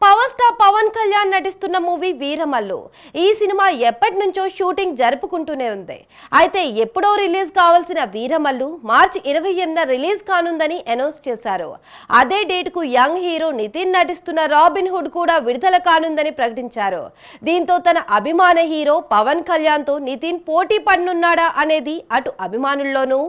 Power star Pawan Kalyan నటిస్తున్న movie Veeramallu. ఈ cinema ఎప్పటి నుంచో షూటింగ్ జరుపుకుంటూనే ఉంది. అయితే ఎప్పుడో రిలీజ్ కావాల్సిన వీరమల్లు మార్చి 28న రిలీజ్ కానుందని అనౌన్స్ చేశారు. అదే డేట్ కు యంగ్ హీరో నితిన్ నటిస్తున్న రాబిన్ హుడ్ కూడా విడుదల కానుందని ప్రకటించారు. దీంతో తన అభిమాన హీరో పవన్ కళ్యాణ్ తో నితిన్ పోటీ పడనున్నాడా అనేది అటు అభిమానుల్లోనూ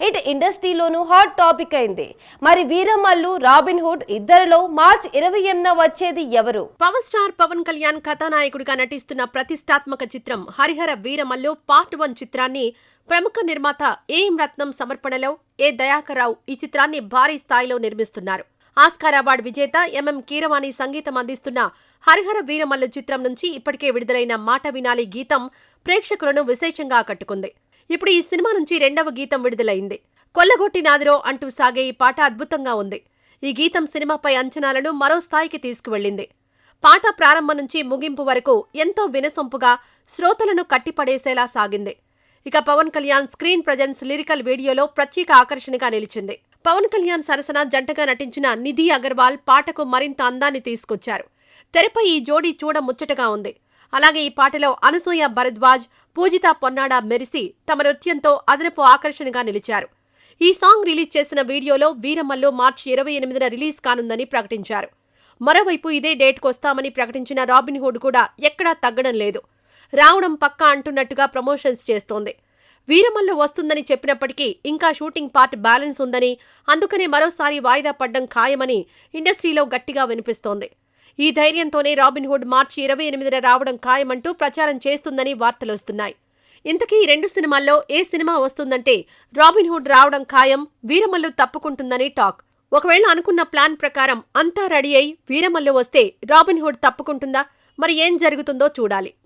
ఇటు ఇండస్ట్రీలోనూ హాట్ టాపిక్ అయింది. మరి వీరమల్లు రాబిన్ హుడ్ ఇద్దరిలో మార్చి 28న వచ్చేది ఎవరు? పవర్ స్టార్ పవన్ కళ్యాణ్ కథానాయకుడిగా నటిస్తున్న ప్రతిష్టాత్మక చిత్రం హరిహర వీరమల్లు పార్ట్ 1 చిత్రాన్ని ప్రముఖ నిర్మాత ఏఎం రత్నం సమర్పణలో ఏ దయాకర్ రావు ఈ చిత్రాన్ని భారీ స్థాయిలో నిర్మిస్తున్నారు. ఆస్కార్ అవార్డు విజేత ఎంఎం కీరవాణి సంగీతం అందిస్తున్న హరిహర వీరమల్లు చిత్రం నుంచి ఇప్పటికే విడుదలైన మాట వినాలి గీతం ప్రేక్షకులను విశేషంగా ఆకట్టుకుంది. ఇప్పుడు ఈ సినిమా నుంచి 2వ గీతం విడుదలైంది. కొల్లగొట్టి నాదిరో అంటూ సాగే ఈ పాట అద్భుతంగా ఉంది. ఈ గీతం సినిమాపై అంచనాలను మరో స్థాయికి తీసుకువెళ్లింది. పాట ప్రారంభం నుంచి ముగింపు వరకు ఎంతో వినసొంపుగా శ్రోతలను కట్టిపడేసేలా సాగింది. ఇక Pawan Kalyan screen presence lyrical వీడియోలో ప్రత్యేక ఆకర్షణగా నిలిచింది. పవన్ కళ్యాణ్ సరసన జంటగా నటించిన నిధి అగర్వాల్ పాటకు మరింత అందాన్ని తీసుకొచ్చారు. తెరపై ఈ జోడీ చూడ ముచ్చటగా ఉంది. అలాగే ఈ పాటలో అనసూయ భరద్వాజ్, పూజిత పొన్నాడ మెరిసి తమ నృత్యంతో అదనపు ఆకర్షణగా నిలిచారు. ఈ సాంగ్ రిలీజ్ చేసిన వీడియోలో వీరమల్లు మార్చి 28న రిలీజ్ కానుందని ప్రకటించారు. మరోవైపు ఇదే డేట్కొస్తామని ప్రకటించిన రాబిన్ హుడ్ కూడా ఎక్కడా తగ్గడం లేదు. రావడం పక్కా అంటున్నట్టుగా ప్రమోషన్స్ చేస్తోంది. వీరమల్లు వస్తుందని చెప్పినప్పటికీ ఇంకా షూటింగ్ పార్ట్ బ్యాలెన్స్ ఉందని, అందుకనే మరోసారి వాయిదా పడ్డం ఖాయమని ఇండస్ట్రీలో గట్టిగా వినిపిస్తోంది. ఈ ధైర్యంతోనే రాబిన్ హుడ్ మార్చి 28న రావడం ఖాయమంటూ ప్రచారం చేస్తుందని వార్తలొస్తున్నాయి. ఇంతకీ ఈ 2 సినిమాల్లో ఏ సినిమా వస్తుందంటే రాబిన్ హుడ్ రావడం ఖాయం, వీరమల్లు తప్పుకుంటుందని టాక్. ఒకవేళ అనుకున్న ప్లాన్ ప్రకారం అంతా రెడీ అయి వీరమల్లు వస్తే రాబిన్ హుడ్ తప్పుకుంటుందా? మరి ఏం జరుగుతుందో చూడాలి.